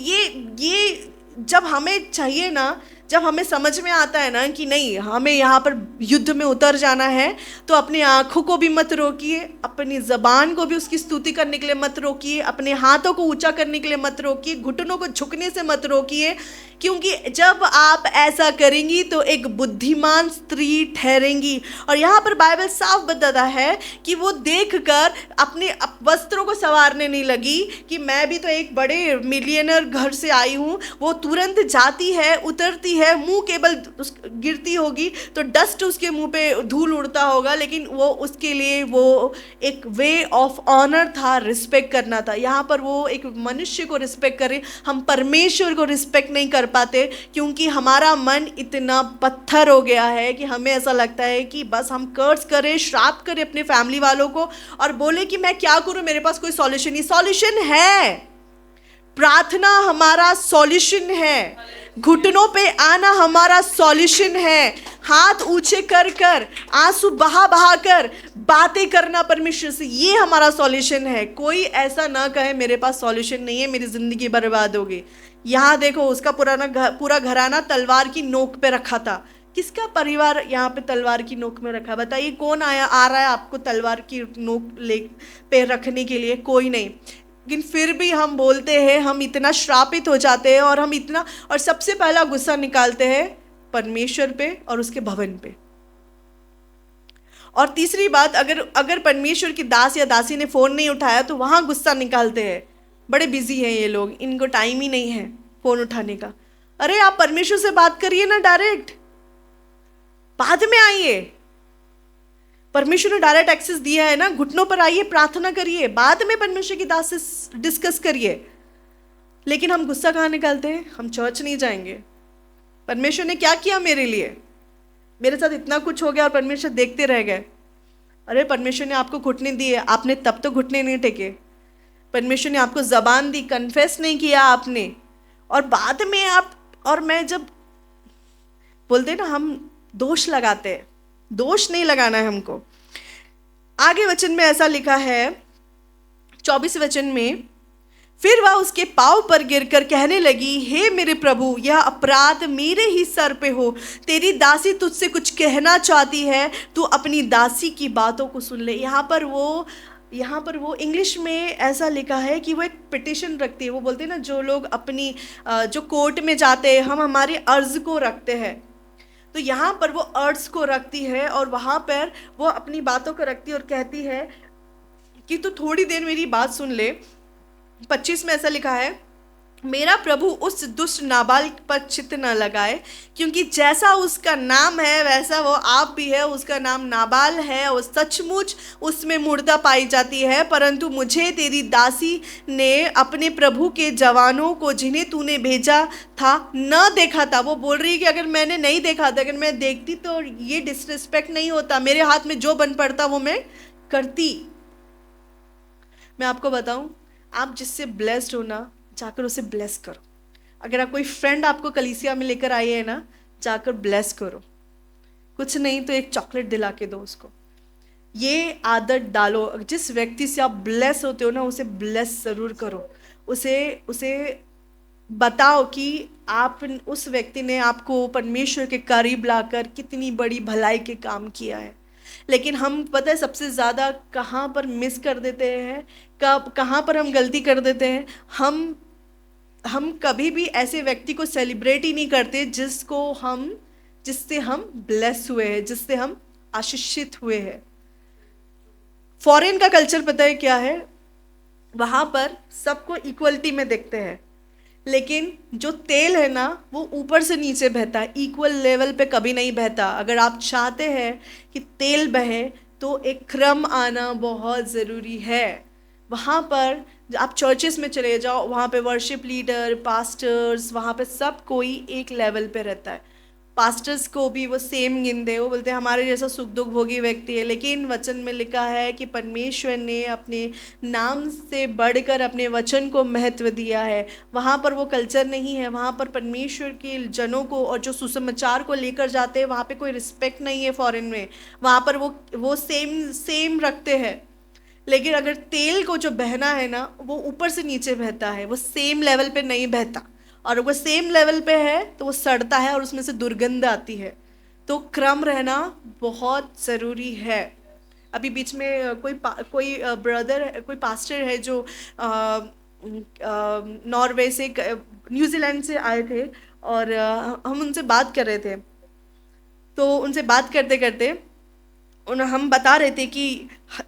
ये जब हमें चाहिए ना, जब हमें समझ में आता है ना कि नहीं हमें यहाँ पर युद्ध में उतर जाना है, तो अपनी आंखों को भी मत रोकिए, अपनी ज़बान को भी उसकी स्तुति करने के लिए मत रोकिए, अपने हाथों को ऊंचा करने के लिए मत रोकिए, घुटनों को झुकने से मत रोकिए। क्योंकि जब आप ऐसा करेंगी तो एक बुद्धिमान स्त्री ठहरेंगी। और यहाँ पर बाइबल साफ बताता है कि वो देखकर अपने वस्त्रों को संवारने नहीं लगी कि मैं भी तो एक बड़े मिलियनर घर से आई हूँ। वो तुरंत जाती है, उतरती है, मुंह केवल गिरती होगी तो डस्ट उसके मुंह पे धूल उड़ता होगा, लेकिन वो उसके लिए वो एक वे ऑफ ऑनर था, रिस्पेक्ट करना था। यहाँ पर वो एक मनुष्य को रिस्पेक्ट करे, हम परमेश्वर को रिस्पेक्ट नहीं कर पाते क्योंकि हमारा मन इतना पत्थर हो गया है कि हमें ऐसा लगता है कि बस हम कर्ज करें, श्राप करें अपने फैमिली वालों को और बोले कि मैं क्या करूं, मेरे पास कोई सॉल्यूशन नहीं। सॉल्यूशन है, प्रार्थना हमारा सॉल्यूशन है, घुटनों पे आना हमारा सॉल्यूशन है, हाथ ऊंचे कर कर, आंसू बहा बहा कर बातें करना परमेश्वर से, ये हमारा सॉल्यूशन है। कोई ऐसा ना कहे मेरे पास सॉल्यूशन नहीं है, मेरी जिंदगी बर्बाद होगी। यहाँ देखो उसका पूरा घराना तलवार की नोक पे रखा था। किसका परिवार यहाँ पे तलवार की नोक में रखा? बताइए कौन आ रहा है आपको तलवार की नोक पे रखने के लिए? कोई नहीं। लेकिन फिर भी हम बोलते हैं, हम इतना श्रापित हो जाते हैं और हम इतना, और सबसे पहला गुस्सा निकालते हैं परमेश्वर पे और उसके भवन पे। और तीसरी बात, अगर परमेश्वर की दास या दासी ने फोन नहीं उठाया तो वहां गुस्सा निकालते हैं, बड़े बिजी हैं ये लोग, इनको टाइम ही नहीं है फोन उठाने का। अरे आप परमेश्वर से बात करिए ना डायरेक्ट, बाद में आइए। परमेश्वर ने डायरेक्ट एक्सेस दिया है ना, घुटनों पर आइए, प्रार्थना करिए, बाद में परमेश्वर की दास से डिस्कस करिए। लेकिन हम गुस्सा कहाँ निकालते हैं? हम चर्च नहीं जाएंगे। परमेश्वर ने क्या किया मेरे लिए, मेरे साथ इतना कुछ हो गया और परमेश्वर देखते रह गए। अरे परमेश्वर ने आपको घुटने दिए, आपने तब तो घुटने नहीं टेके। परमेश्वर ने आपको जबान दी, कन्फेस नहीं किया आपने, और बाद में आप और मैं जब बोलते ना, हम दोष लगाते हैं। दोष नहीं लगाना है हमको। आगे वचन में ऐसा लिखा है 24 वचन में, फिर वह उसके पांव पर गिरकर कहने लगी, हे मेरे प्रभु, यह अपराध मेरे ही सर पे हो। तेरी दासी तुझसे कुछ कहना चाहती है, तू अपनी दासी की बातों को सुन ले। यहाँ पर वो इंग्लिश में ऐसा लिखा है कि वो एक पिटिशन रखती है। वो बोलते हैं ना, जो लोग अपनी जो कोर्ट में जाते हैं, हम हमारी अर्ज को रखते हैं, तो यहाँ पर वो अर्ज को रखती है और वहाँ पर वो अपनी बातों को रखती है और कहती है कि तू थोड़ी देर मेरी बात सुन ले। 25 में ऐसा लिखा है, मेरा प्रभु उस दुष्ट नाबाल पर चित्त न लगाए, क्योंकि जैसा उसका नाम है वैसा वो आप भी है। उसका नाम नाबाल है और सचमुच उसमें मूर्ता पाई जाती है, परंतु मुझे तेरी दासी ने अपने प्रभु के जवानों को, जिन्हें तूने भेजा था, न देखा था। वो बोल रही है कि अगर मैंने नहीं देखा था, अगर मैं देखती तो ये डिसरिस्पेक्ट नहीं होता, मेरे हाथ में जो बन पड़ता वो मैं करती। मैं आपको बताऊं, आप जिससे ब्लेस्ड हो ना, जाकर उसे ब्लेस करो। अगर आप कोई फ्रेंड आपको कलीसिया में लेकर आई है ना, जाकर ब्लेस करो। कुछ नहीं तो एक चॉकलेट दिला के दो उसको। ये आदत डालो। जिस व्यक्ति से आप ब्लेस होते हो ना, उसे ब्लेस जरूर करो। उसे बताओ कि आप, उस व्यक्ति ने आपको परमेश्वर के करीब लाकर कितनी बड़ी भलाई के काम किया है। लेकिन हम, पता है सबसे ज़्यादा कहाँ पर मिस कर देते हैं, कहाँ पर हम गलती कर देते हैं? हम कभी भी ऐसे व्यक्ति को सेलिब्रेट ही नहीं करते जिससे हम ब्लेस हुए हैं, जिससे हम आशीषित हुए हैं। फॉरेन का कल्चर पता है क्या है? वहाँ पर सबको इक्वलिटी में देखते हैं, लेकिन जो तेल है ना, वो ऊपर से नीचे बहता है, इक्वल लेवल पे कभी नहीं बहता। अगर आप चाहते हैं कि तेल बहे तो एक क्रम आना बहुत ज़रूरी है। वहाँ पर आप चर्चेस में चले जाओ, वहाँ पे वर्शिप लीडर, पास्टर्स, वहाँ पे सब कोई एक लेवल पे रहता है। पास्टर्स को भी वो सेम गिनते, वो बोलते हैं हमारे जैसा सुख दुख भोगी व्यक्ति है। लेकिन वचन में लिखा है कि परमेश्वर ने अपने नाम से बढ़कर अपने वचन को महत्व दिया है। वहाँ पर वो कल्चर नहीं है। वहाँ पर परमेश्वर के जनों को और जो सुसमाचार को लेकर जाते हैं, वहाँ पे कोई रिस्पेक्ट नहीं है फॉरेन में। वहाँ पर वो सेम रखते हैं। लेकिन अगर तेल को जो बहना है ना, वो ऊपर से नीचे बहता है, वो सेम लेवल पे नहीं बहता। और वो सेम लेवल पे है तो वो सड़ता है और उसमें से दुर्गंध आती है। तो क्रम रहना बहुत ज़रूरी है। अभी बीच में कोई ब्रदर, कोई पास्टर है जो नॉर्वे से, न्यूजीलैंड से आए थे, और हम उनसे बात कर रहे थे। तो उनसे बात करते करते हम बता रहे थे कि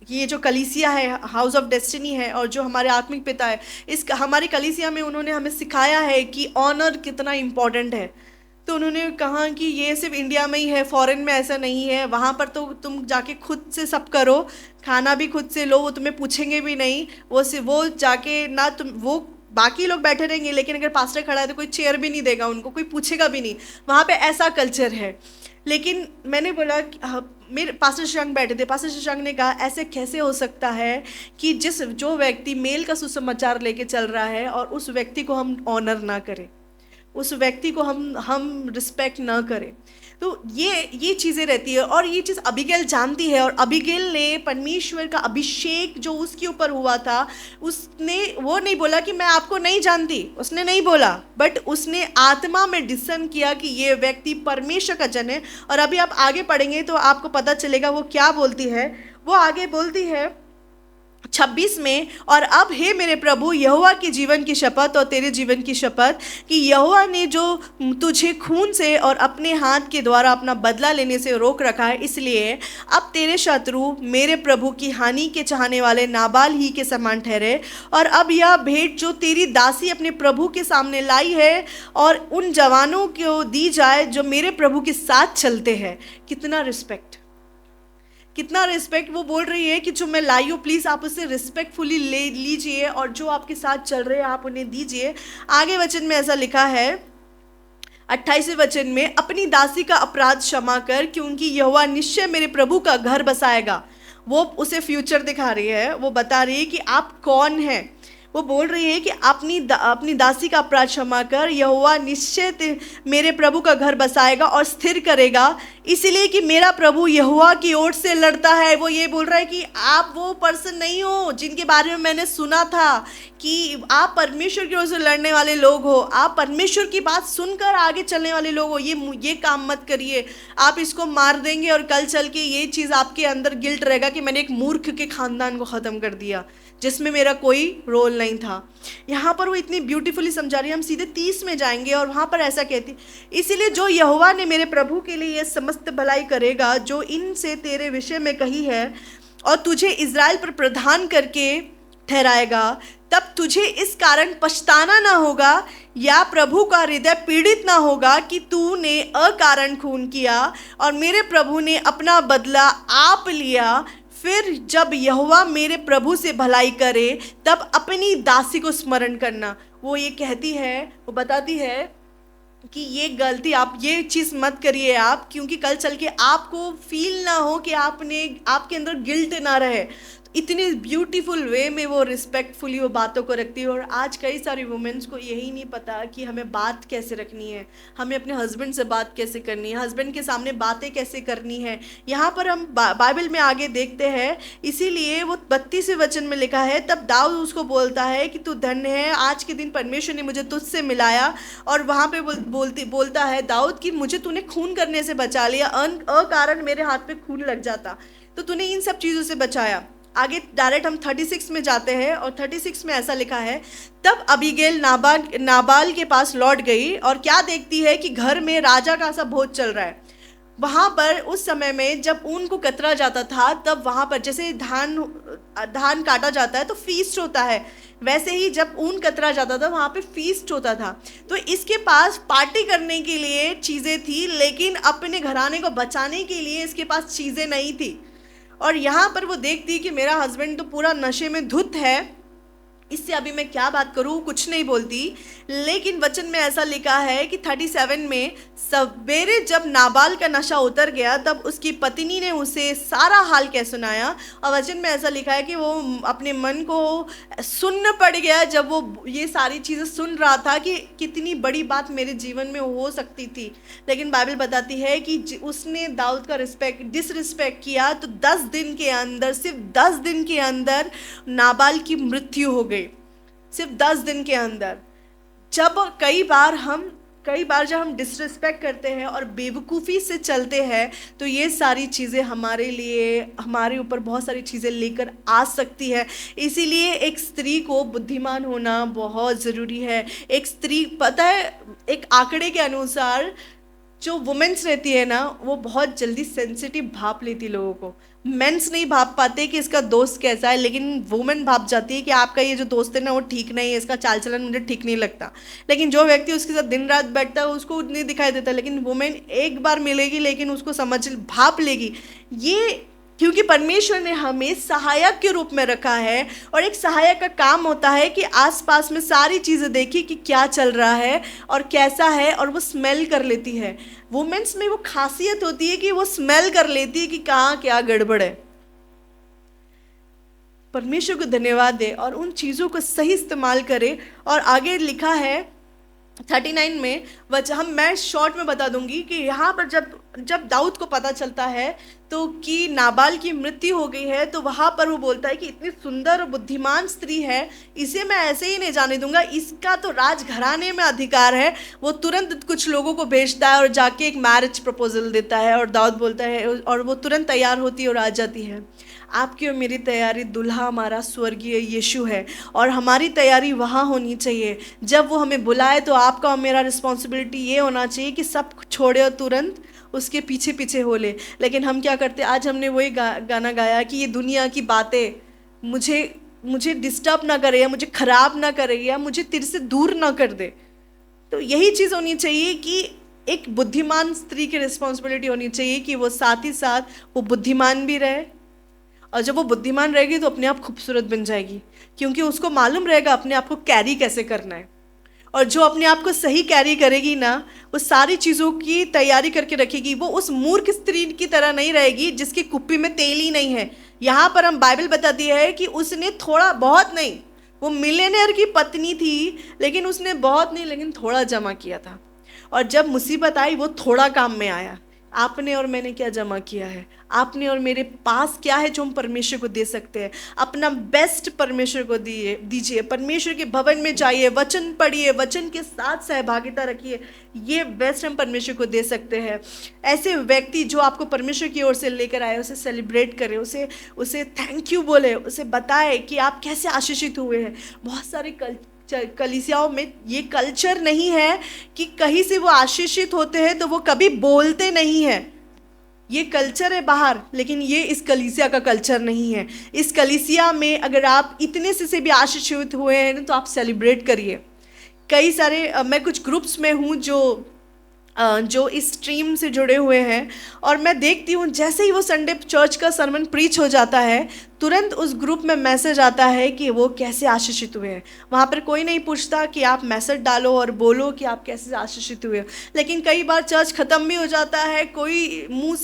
ये जो कलीसिया है, हाउस ऑफ डेस्टिनी है, और जो हमारे आत्मिक पिता है, हमारी कलीसिया में उन्होंने हमें सिखाया है कि ऑनर कितना इम्पोर्टेंट है। तो उन्होंने कहा कि ये सिर्फ इंडिया में ही है, फॉरेन में ऐसा नहीं है, वहाँ पर तो तुम जाके खुद से सब करो, खाना भी खुद से लो, वो तुम्हें पूछेंगे भी नहीं, वो जाके ना तुम वो बाकी लोग बैठे रहेंगे, लेकिन अगर पास्टर खड़ा है तो कोई चेयर भी नहीं देगा उनको, कोई पूछेगा भी नहीं, वहाँ पे ऐसा कल्चर है। लेकिन मैंने बोला मेरे पास्टर शशांक बैठे थे, पास्टर शशांक ने कहा ऐसे कैसे हो सकता है कि जो व्यक्ति मेल का सुसमाचार लेके चल रहा है और उस व्यक्ति को हम ऑनर ना करें, उस व्यक्ति को हम रिस्पेक्ट ना करें। तो ये चीज़ें रहती है, और ये चीज़ अबीगैल जानती है, और अबीगैल ने परमेश्वर का अभिषेक जो उसके ऊपर हुआ था, उसने वो नहीं बोला कि मैं आपको नहीं जानती, उसने नहीं बोला, बट उसने आत्मा में डिसन किया कि ये व्यक्ति परमेश्वर का जन है। और अभी आप आगे पढ़ेंगे तो आपको पता चलेगा वो क्या बोलती है। वो आगे बोलती है 26 में, और अब हे मेरे प्रभु यहोवा के जीवन की शपथ और तेरे जीवन की शपथ कि यहोवा ने जो तुझे खून से और अपने हाथ के द्वारा अपना बदला लेने से रोक रखा है, इसलिए अब तेरे शत्रु मेरे प्रभु की हानि के चाहने वाले नाबाल ही के समान ठहरे। और अब यह भेंट जो तेरी दासी अपने प्रभु के सामने लाई है और उन जवानों को दी जाए जो मेरे प्रभु के साथ चलते हैं। कितना रिस्पेक्ट, कितना रिस्पेक्ट। वो बोल रही है कि जो मैं लाई हूँ प्लीज़ आप उसे रिस्पेक्टफुली ले लीजिए, और जो आपके साथ चल रहे हैं आप उन्हें दीजिए। आगे वचन में ऐसा लिखा है 28वें वचन में, अपनी दासी का अपराध क्षमा कर क्योंकि यहोवा निश्चय मेरे प्रभु का घर बसाएगा। वो उसे फ्यूचर दिखा रही है, वो बता रही है कि आप कौन हैं। वो बोल रही है कि अपनी दासी का अपराध क्षमा कर, यहोवा निश्चय मेरे प्रभु का घर बसाएगा और स्थिर करेगा, इसलिए कि मेरा प्रभु यहोवा की ओर से लड़ता है। वो ये बोल रहा है कि आप वो पर्सन नहीं हो जिनके बारे में मैंने सुना था कि आप परमेश्वर की ओर से लड़ने वाले लोग हो, आप परमेश्वर की बात सुनकर आगे चलने वाले लोग हो। ये काम मत करिए, आप इसको मार देंगे और कल चल के ये चीज़ आपके अंदर गिल्ट रहेगा कि मैंने एक मूर्ख के खानदान को ख़त्म कर दिया जिसमें मेरा कोई रोल नहीं था। यहाँ पर वो इतनी ब्यूटीफुली समझा रही है। हम सीधे 30 में जाएंगे और वहाँ पर ऐसा कहती, इसीलिए जो यहोवा ने मेरे प्रभु के लिए यह समस्त भलाई करेगा जो इनसे तेरे विषय में कही है, और तुझे इज़राइल पर प्रधान करके ठहराएगा, तब तुझे इस कारण पछताना ना होगा या प्रभु का हृदय पीड़ित ना होगा कि तूने अकारण खून किया और मेरे प्रभु ने अपना बदला आप लिया। फिर जब यहोवा मेरे प्रभु से भलाई करे तब अपनी दासी को स्मरण करना। वो ये कहती है, वो बताती है कि ये गलती आप ये चीज़ मत करिए आप, क्योंकि कल चल के आपको फील ना हो कि आपके अंदर गिल्ट ना रहे। इतनी ब्यूटीफुल वे में वो रिस्पेक्टफुली वो बातों को रखती है। और आज कई सारी वुमेन्स को यही नहीं पता कि हमें बात कैसे रखनी है, हमें अपने हस्बैंड से बात कैसे करनी है, हस्बैंड के सामने बातें कैसे करनी है। यहाँ पर हम बाइबल में आगे देखते हैं, इसीलिए वो 32वें वचन में लिखा है, तब दाऊद उसको बोलता है कि तू धन्य है, आज के दिन परमेश्वर ने मुझे तुझसे मिलाया। और वहाँ पे बोलता है दाऊद कि मुझे तूने खून करने से बचा लिया, अकारण मेरे हाथ पे खून लग जाता, तो तूने इन सब चीज़ों से बचाया। आगे डायरेक्ट हम 36 में जाते हैं और 36 में ऐसा लिखा है, तब अबीगैल नाबाल के पास लौट गई और क्या देखती है कि घर में राजा का सा भोज चल रहा है। वहाँ पर उस समय में जब ऊन को कतरा जाता था, तब वहाँ पर जैसे धान काटा जाता है तो फीस्ट होता है, वैसे ही जब ऊन कतरा जाता था वहाँ पे फीस्ट होता था। तो इसके पास पार्टी करने के लिए चीज़ें थी, लेकिन अपने घराने को बचाने के लिए इसके पास चीज़ें नहीं थी। और यहाँ पर वो देखती कि मेरा हस्बैंड तो पूरा नशे में धुत है, इससे अभी मैं क्या बात करूँ, कुछ नहीं बोलती। लेकिन वचन में ऐसा लिखा है कि 37 में, सवेरे जब नाबाल का नशा उतर गया तब उसकी पत्नी ने उसे सारा हाल कह सुनाया। और वचन में ऐसा लिखा है कि वो अपने मन को सुनना पड़ गया जब वो ये सारी चीज़ें सुन रहा था कि कितनी बड़ी बात मेरे जीवन में हो सकती थी। लेकिन बाइबल बताती है कि उसने दाऊद का डिसरिस्पेक्ट किया, तो 10 दिन के अंदर, सिर्फ 10 दिन के अंदर नाबाल की मृत्यु हो गई। सिर्फ 10 दिन के अंदर। कई बार जब हम डिसरिस्पेक्ट करते हैं और बेवकूफ़ी से चलते हैं, तो ये सारी चीज़ें हमारे ऊपर बहुत सारी चीज़ें लेकर आ सकती है। इसीलिए एक स्त्री को बुद्धिमान होना बहुत ज़रूरी है। एक स्त्री, पता है, एक आंकड़े के अनुसार जो वुमेन्स रहती है ना, वो बहुत जल्दी सेंसिटिव भाप लेती लोगों को। मेंस नहीं भाप पाते कि इसका दोस्त कैसा है, लेकिन वुमेन भाप जाती है कि आपका ये जो दोस्त है ना वो ठीक नहीं है, इसका चाल चलन मुझे ठीक नहीं लगता। लेकिन जो व्यक्ति उसके साथ दिन रात बैठता है उसको नहीं दिखाई देता, लेकिन वुमेन एक बार मिलेगी लेकिन उसको समझ भाप लेगी। ये क्योंकि परमेश्वर ने हमें सहायक के रूप में रखा है, और एक सहायक का काम होता है कि आसपास में सारी चीज़ें देखी कि क्या चल रहा है और कैसा है, और वो स्मेल कर लेती है। वुमेन्स में वो खासियत होती है कि वो स्मेल कर लेती है कि कहाँ क्या गड़बड़ है। परमेश्वर को धन्यवाद दे और उन चीज़ों को सही इस्तेमाल करे। और आगे लिखा है 39 में, मैं शॉर्ट में बता दूंगी कि यहाँ पर जब दाऊद को पता चलता है तो कि नाबाल की मृत्यु हो गई है, तो वहाँ पर वो बोलता है कि इतनी सुंदर और बुद्धिमान स्त्री है, इसे मैं ऐसे ही नहीं जाने दूंगा, इसका तो राजघराने में अधिकार है। वो तुरंत कुछ लोगों को भेजता है और जाके एक मैरिज प्रपोजल देता है, और दाऊद बोलता है, और वो तुरंत तैयार होती है और आ जाती है। आपकी और मेरी तैयारी दुल्हा हमारा स्वर्गीय यीशु है, और हमारी तैयारी वहाँ होनी चाहिए। जब वो हमें बुलाए तो आपका और मेरा रिस्पॉन्सिबिलिटी ये होना चाहिए कि सब छोड़े और तुरंत उसके पीछे पीछे हो ले। लेकिन हम क्या करते, आज हमने वही गाना गाया कि ये दुनिया की बातें मुझे डिस्टर्ब ना करे, या मुझे खराब ना करे, या मुझे तेरे से दूर ना कर दे। तो यही चीज़ होनी चाहिए कि एक बुद्धिमान स्त्री की रिस्पॉन्सिबिलिटी होनी चाहिए कि वो साथ ही साथ वो बुद्धिमान भी रहे, और जब वो बुद्धिमान रहेगी तो अपने आप खूबसूरत बन जाएगी, क्योंकि उसको मालूम रहेगा अपने आप को कैरी कैसे करना है। और जो अपने आप को सही कैरी करेगी ना, वो सारी चीज़ों की तैयारी करके रखेगी। वो उस मूर्ख स्त्री की तरह नहीं रहेगी जिसकी कुप्पी में तेल ही नहीं है। यहाँ पर हम बाइबल बताती है कि उसने थोड़ा बहुत नहीं, वो मिलियनेयर की पत्नी थी लेकिन उसने बहुत नहीं लेकिन थोड़ा जमा किया था, और जब मुसीबत आई वो थोड़ा काम में आया। आपने और मैंने क्या जमा किया है? आपने और मेरे पास क्या है जो हम परमेश्वर को दे सकते हैं? अपना बेस्ट परमेश्वर को दीजिए। परमेश्वर के भवन में जाइए, वचन पढ़िए, वचन के साथ सहभागिता रखिए। ये बेस्ट हम परमेश्वर को दे सकते हैं। ऐसे व्यक्ति जो आपको परमेश्वर की ओर से लेकर आए, उसे सेलिब्रेट करें, उसे थैंक यू बोले, उसे बताए कि आप कैसे आशीषित हुए हैं। बहुत सारे कलीसियाओं में ये कल्चर नहीं है कि कहीं से वो आशीषित होते हैं तो वो कभी बोलते नहीं है। ये कल्चर है बाहर, लेकिन ये इस कलीसिया का कल्चर नहीं है। इस कलीसिया में अगर आप इतने से भी आशीषित हुए हैं तो आप सेलिब्रेट करिए। कई सारे मैं कुछ ग्रुप्स में हूँ जो इस स्ट्रीम से जुड़े हुए हैं, और मैं देखती हूँ जैसे ही वो संडे चर्च का सरमन प्रीच हो जाता है, तुरंत उस ग्रुप में मैसेज आता है कि वो कैसे आशीषित हुए हैं। वहाँ पर कोई नहीं पूछता कि आप मैसेज डालो और बोलो कि आप कैसे आशीषित हुए। लेकिन कई बार चर्च ख़त्म भी हो जाता है, कोई मुंह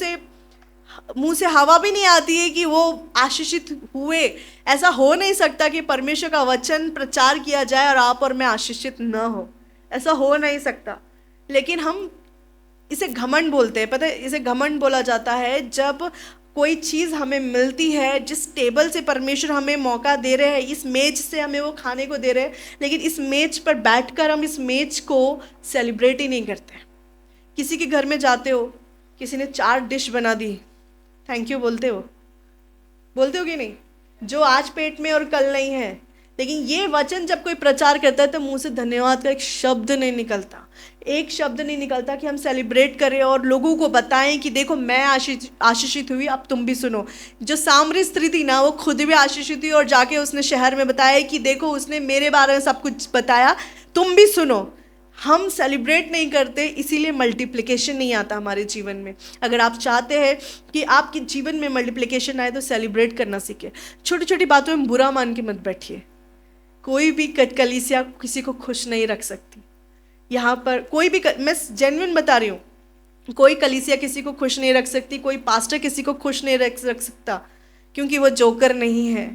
से हवा भी नहीं आती है कि वो आशीषित हुए। ऐसा हो नहीं सकता कि परमेश्वर का वचन प्रचार किया जाए और आप और मैं आशीषित न हो, ऐसा हो नहीं सकता। लेकिन हम इसे घमंड बोलते हैं। पता है, इसे घमंड बोला जाता है जब कोई चीज़ हमें मिलती है, जिस टेबल से परमेश्वर हमें मौका दे रहे हैं, इस मेज से हमें वो खाने को दे रहे हैं, लेकिन इस मेज पर बैठकर हम इस मेज को सेलिब्रेट ही नहीं करते। किसी के घर में जाते हो, किसी ने 4 डिश बना दी, थैंक यू बोलते हो कि नहीं? जो आज पेट में और कल नहीं है। लेकिन ये वचन जब कोई प्रचार करता है तो मुंह से धन्यवाद का एक शब्द नहीं निकलता कि हम सेलिब्रेट करें और लोगों को बताएं कि देखो मैं आशीषित हुई, अब तुम भी सुनो। जो सामरी स्त्री थी ना, वो खुद भी आशीषित हुई और जाके उसने शहर में बताया कि देखो उसने मेरे बारे में सब कुछ बताया, तुम भी सुनो। हम सेलिब्रेट नहीं करते, इसीलिए मल्टीप्लिकेशन नहीं आता हमारे जीवन में। अगर आप चाहते हैं कि आपके जीवन में मल्टीप्लिकेशन आए तो सेलिब्रेट करना सीखे। छोटी छोटी बातों में बुरा मान के मत बैठिए। कोई भी कलीसिया किसी को खुश नहीं रख सकती। यहाँ पर कोई भी मैं जेन्युइन बता रही हूँ, कोई कलीसिया किसी को खुश नहीं रख सकती, कोई पास्टर किसी को खुश नहीं रख सकता, क्योंकि वो जोकर नहीं है।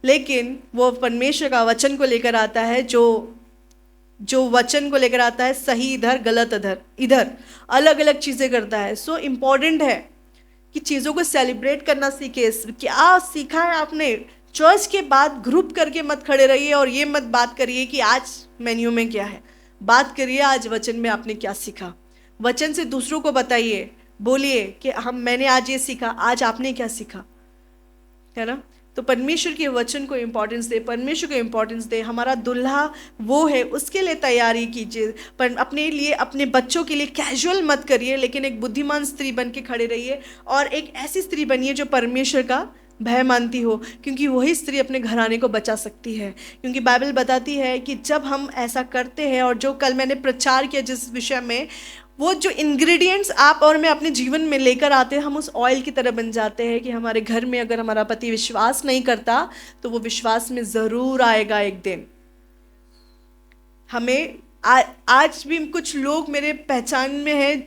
लेकिन वो परमेश्वर का वचन को लेकर आता है, जो वचन को लेकर आता है, सही इधर गलत इधर अलग अलग चीज़ें करता है। सो इम्पॉर्टेंट है कि चीज़ों को सेलिब्रेट करना सीखे। क्या सीखा है आपने? चर्च के बाद ग्रुप करके मत खड़े रहिए और ये मत बात करिए कि आज मेन्यू में क्या है। बात करिए आज वचन में आपने क्या सीखा। वचन से दूसरों को बताइए, बोलिए कि मैंने आज ये सीखा, आज आपने क्या सीखा, है ना? तो परमेश्वर के वचन को इम्पोर्टेंस दे, परमेश्वर को इम्पोर्टेंस दे। हमारा दुल्हा वो है, उसके लिए तैयारी कीजिए, पर अपने लिए, अपने बच्चों के लिए कैजुअल मत करिए, लेकिन एक बुद्धिमान स्त्री बन के खड़े रहिए और एक ऐसी स्त्री बनिए जो परमेश्वर का भय मानती हो, क्योंकि वही स्त्री अपने घराने को बचा सकती है। क्योंकि बाइबल बताती है कि जब हम ऐसा करते हैं, और जो कल मैंने प्रचार किया जिस विषय में, वो जो इंग्रेडिएंट्स आप और मैं अपने जीवन में लेकर आते हैं, हम उस ऑयल की तरह बन जाते हैं कि हमारे घर में अगर हमारा पति विश्वास नहीं करता तो वो विश्वास में ज़रूर आएगा एक दिन। हमें आज भी कुछ लोग मेरे पहचान में हैं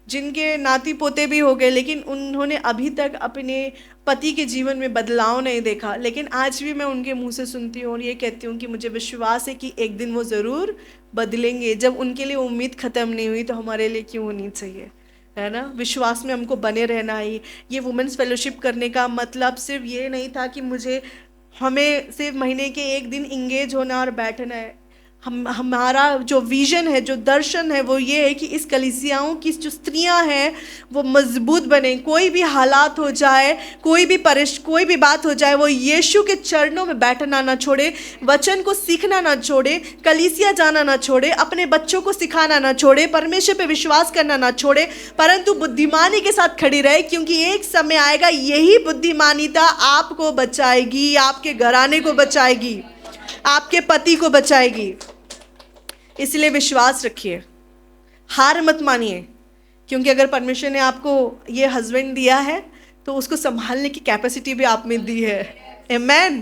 जिनके नाती पोते भी हो गए, लेकिन उन्होंने अभी तक अपने पति के जीवन में बदलाव नहीं देखा। लेकिन आज भी मैं उनके मुंह से सुनती हूँ और ये कहती हूँ कि मुझे विश्वास है कि एक दिन वो ज़रूर बदलेंगे। जब उनके लिए उम्मीद ख़त्म नहीं हुई तो हमारे लिए क्यों होनी चाहिए, है ना। विश्वास में हमको बने रहना ही। ये वुमेन्स फेलोशिप करने का मतलब सिर्फ ये नहीं था कि हमें सिर्फ महीने के एक दिन इंगेज होना और बैठना है। हमारा जो विजन है, जो दर्शन है, वो ये है कि इस कलीसियाओं की जो स्त्रियां हैं वो मजबूत बने। कोई भी हालात हो जाए, कोई भी बात हो जाए, वो यीशु के चरणों में बैठना ना छोड़े, वचन को सीखना ना छोड़े, कलीसिया जाना ना छोड़े, अपने बच्चों को सिखाना ना छोड़े, परमेश्वर पे विश्वास करना ना छोड़े, परंतु बुद्धिमानी के साथ खड़ी रहे। क्योंकि एक समय आएगा, यही बुद्धिमानिता आपको बचाएगी, आपके घराने को बचाएगी, आपके पति को बचाएगी। इसलिए विश्वास रखिए, हार मत मानिए, क्योंकि अगर परमेश्वर ने आपको ये हस्बैंड दिया है तो उसको संभालने की कैपेसिटी भी आप में दी है। आमेन।